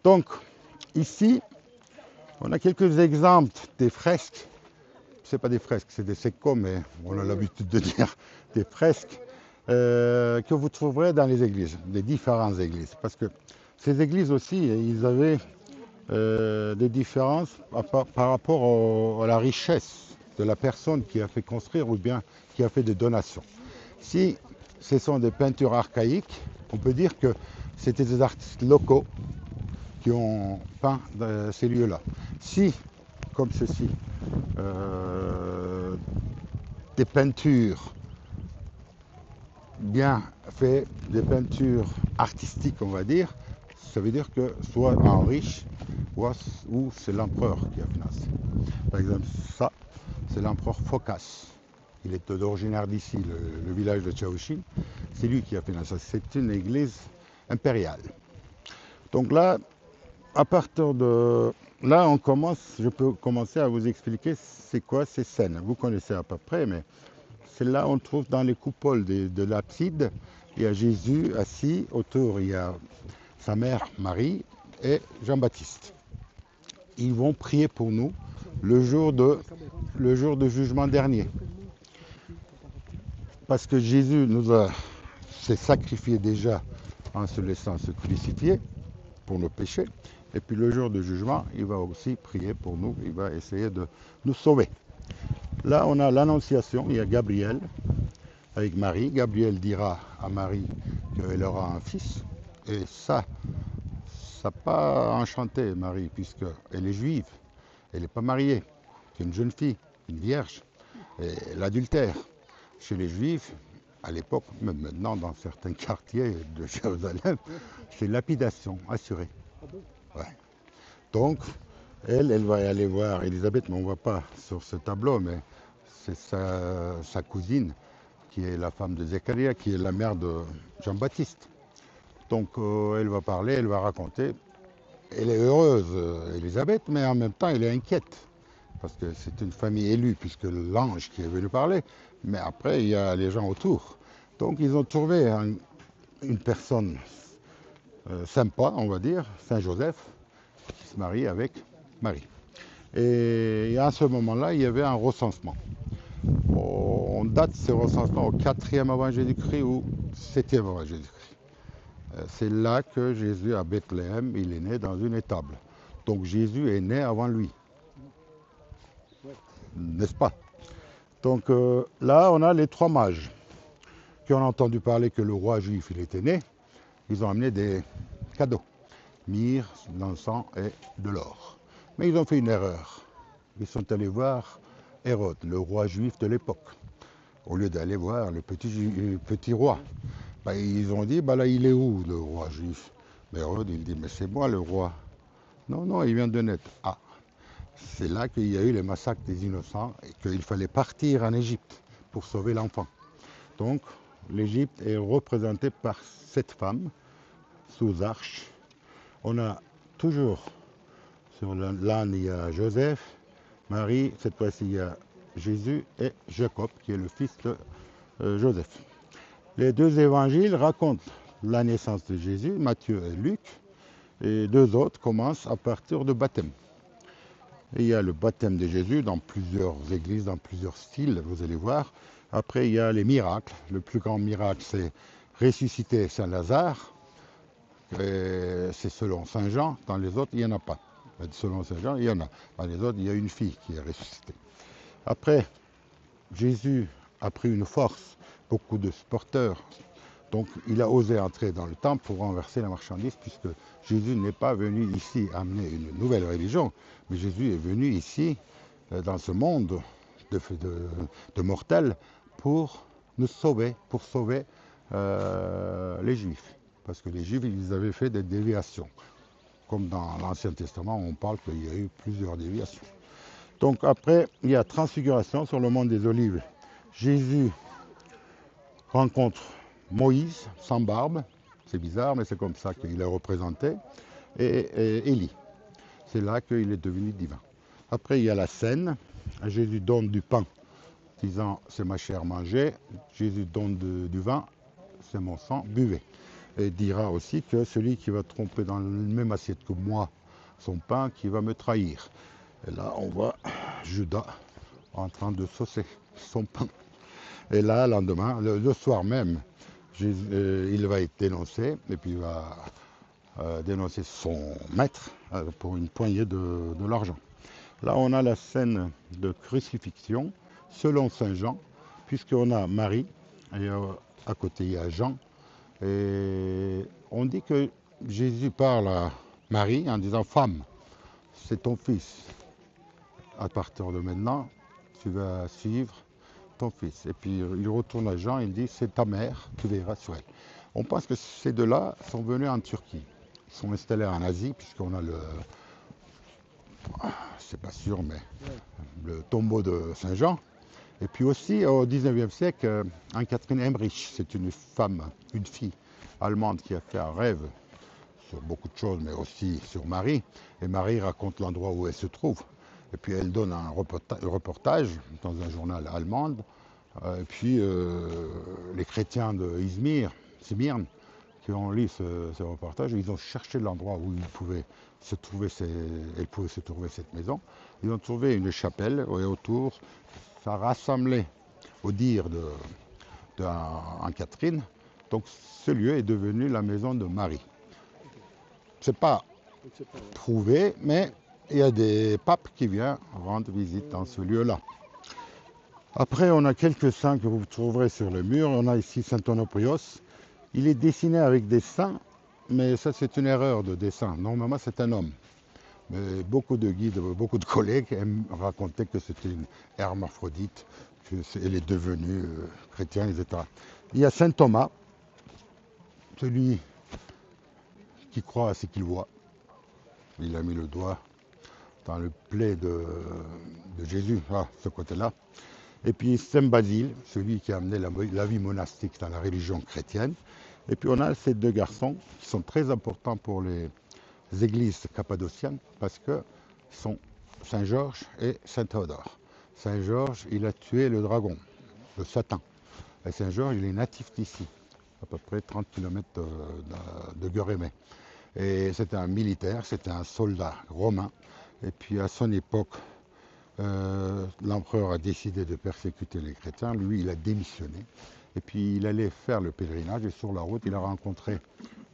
Donc, ici, on a quelques exemples des fresques. Ce n'est pas des fresques, c'est des secos, mais on a l'habitude de dire des fresques que vous trouverez dans les églises, les différentes églises. Parce que ces églises aussi, ils avaient des différences par rapport à la richesse de la personne qui a fait construire ou bien qui a fait des donations. Si ce sont des peintures archaïques, on peut dire que c'était des artistes locaux qui ont peint ces lieux-là. Si, comme ceci, des peintures bien faites, des peintures artistiques, on va dire, ça veut dire que soit un riche ou c'est l'empereur qui a financé. Par exemple, ça, c'est l'empereur Phocas. Il est originaire d'ici, le village de Chaoushin. C'est lui qui a financé. C'est une église impériale. Donc là, à partir de là, je peux commencer à vous expliquer c'est quoi ces scènes. Vous connaissez à peu près, mais c'est là on trouve dans les coupoles de l'abside, il y a Jésus assis, autour il y a sa mère Marie et Jean-Baptiste. Ils vont prier pour nous le jour de jugement dernier. Parce que Jésus s'est sacrifié déjà en se laissant se crucifier pour nos péchés. Et puis le jour de jugement, il va aussi prier pour nous, il va essayer de nous sauver. Là, on a l'Annonciation, il y a Gabriel avec Marie. Gabriel dira à Marie qu'elle aura un fils. Et ça n'a pas enchanté Marie, puisqu'elle est juive, elle n'est pas mariée, c'est une jeune fille, une vierge. Et l'adultère chez les juifs, à l'époque, même maintenant dans certains quartiers de Jérusalem, c'est lapidation assurée. Ouais. Donc, elle va aller voir Élisabeth, mais on ne voit pas sur ce tableau, mais c'est sa cousine, qui est la femme de Zacharia, qui est la mère de Jean-Baptiste. Donc, elle va parler, elle va raconter. Elle est heureuse, Élisabeth, mais en même temps, elle est inquiète. Parce que c'est une famille élue, puisque l'ange qui est venu parler, mais après, il y a les gens autour. Donc, ils ont trouvé une personne sympa, on va dire, Saint Joseph, qui se marie avec Marie. Et à ce moment-là, il y avait un recensement. On date ce recensement au 4e avant Jésus-Christ ou 7e avant Jésus-Christ. C'est là que Jésus, à Bethléem, il est né dans une étable. Donc Jésus est né avant lui. N'est-ce pas? Donc là, on a les 3 mages qui ont entendu parler que le roi juif, il était né. Ils ont amené des cadeaux, myrrhe, l'encens et de l'or. Mais ils ont fait une erreur. Ils sont allés voir Hérode, le roi juif de l'époque, au lieu d'aller voir le petit roi. Ils ont dit, là, il est où le roi juif? Mais Hérode, il dit, mais c'est moi le roi. Non, non, il vient de naître. Ah, c'est là qu'il y a eu le massacre des innocents et qu'il fallait partir en Égypte pour sauver l'enfant. Donc, l'Égypte est représentée par cette femme sous arche. On a toujours, sur l'âne, il y a Joseph, Marie, cette fois-ci, il y a Jésus et Jacob, qui est le fils de Joseph. Les 2 évangiles racontent la naissance de Jésus, Matthieu et Luc, et 2 autres commencent à partir de baptême. Et il y a le baptême de Jésus dans plusieurs églises, dans plusieurs styles, vous allez voir. Après, il y a les miracles. Le plus grand miracle, c'est ressusciter Saint Lazare. C'est selon Saint Jean. Dans les autres, il n'y en a pas. Selon Saint Jean, il y en a. Dans les autres, il y a une fille qui est ressuscitée. Après, Jésus a pris une force, beaucoup de sporteurs. Donc, il a osé entrer dans le temple pour renverser la marchandise, puisque Jésus n'est pas venu ici amener une nouvelle religion, mais Jésus est venu ici, dans ce monde de mortels, pour nous sauver, pour sauver les Juifs. Parce que les Juifs, ils avaient fait des déviations. Comme dans l'Ancien Testament, on parle qu'il y a eu plusieurs déviations. Donc après, il y a transfiguration sur le mont des Olives. Jésus rencontre Moïse sans barbe, c'est bizarre, mais c'est comme ça qu'il est représenté, et Élie. C'est là qu'il est devenu divin. Après, il y a la scène. Jésus donne du pain, disant c'est ma chair, mangez. Jésus donne du vin, c'est mon sang, buvez. Et dira aussi que celui qui va tromper dans la même assiette que moi son pain, qui va me trahir. Et là, on voit Judas en train de saucer son pain. Et là, le lendemain, le soir même, il va être dénoncé, et puis il va dénoncer son maître pour une poignée de l'argent. Là, on a la scène de crucifixion selon Saint Jean, puisqu'on a Marie, et à côté il y a Jean. Et on dit que Jésus parle à Marie en disant « Femme, c'est ton fils. À partir de maintenant, tu vas suivre ton fils. » Et puis il retourne à Jean, il dit « C'est ta mère, tu verras sur elle. » On pense que ces deux-là sont venus en Turquie. Ils sont installés en Asie, puisqu'on a c'est pas sûr, mais le tombeau de Saint Jean. Et puis aussi, au 19e siècle, Anne-Catherine Emmerich, c'est une femme, une fille allemande qui a fait un rêve sur beaucoup de choses, mais aussi sur Marie. Et Marie raconte l'endroit où elle se trouve. Et puis elle donne un reportage dans un journal allemand. Et puis les chrétiens de Smyrne, qui ont lu ce reportage, ils ont cherché l'endroit où elle pouvait se trouver cette maison. Ils ont trouvé une chapelle et autour, ça rassemblait au dire de Anne-Catherine. Donc ce lieu est devenu la maison de Marie. C'est pas prouvé, mais il y a des papes qui viennent rendre visite dans ce lieu-là. Après, on a quelques saints que vous trouverez sur le mur. On a ici Saint Onoprios. Il est dessiné avec des seins, mais ça c'est une erreur de dessin. Normalement c'est un homme. Mais beaucoup de guides, beaucoup de collègues aiment raconter que c'était une hermaphrodite, qu'elle est devenue chrétienne, etc. Il y a Saint Thomas, celui qui croit à ce qu'il voit. Il a mis le doigt dans le plaid de Jésus, ce côté-là. Et puis Saint Basile, celui qui a amené la vie monastique dans la religion chrétienne. Et puis on a ces deux garçons qui sont très importants pour les églises cappadociennes parce que sont Saint Georges et Saint Théodore. Saint Georges, il a tué le dragon, le Satan. Et Saint Georges, il est natif d'ici, à peu près 30 km de Guérémé. Et c'était un militaire, c'était un soldat romain. Et puis à son époque, l'empereur a décidé de persécuter les chrétiens. Lui, il a démissionné. Et puis il allait faire le pèlerinage et sur la route, il a rencontré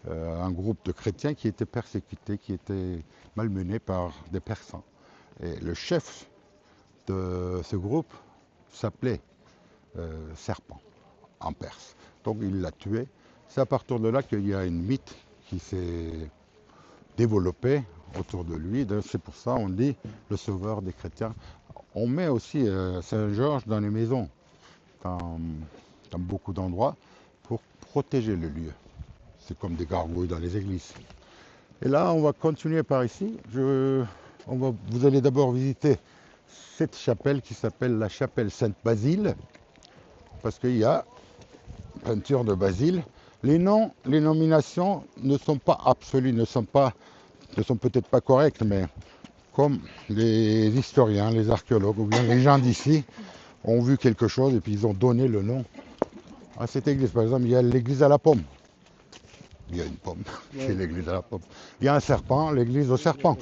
un groupe de chrétiens qui étaient persécutés, qui étaient malmenés par des Persans. Et le chef de ce groupe s'appelait Serpent en perse. Donc il l'a tué. C'est à partir de là qu'il y a une mythe qui s'est développée autour de lui. C'est pour ça qu'on dit le sauveur des chrétiens. On met aussi Saint-Georges dans les maisons, dans beaucoup d'endroits, pour protéger le lieu. C'est comme des gargouilles dans les églises. Et là, on va continuer par ici. Vous allez d'abord visiter cette chapelle qui s'appelle la chapelle Sainte-Basile, parce qu'il y a peinture de Basile. Les noms, les nominations ne sont pas absolues, ne sont peut-être pas correctes, mais comme les historiens, les archéologues ou bien les gens d'ici ont vu quelque chose et puis ils ont donné le nom à cette église. Par exemple, il y a l'église à la pomme. Il y a une pomme, c'est l'église à la pomme. Il y a un serpent, l'église au serpent.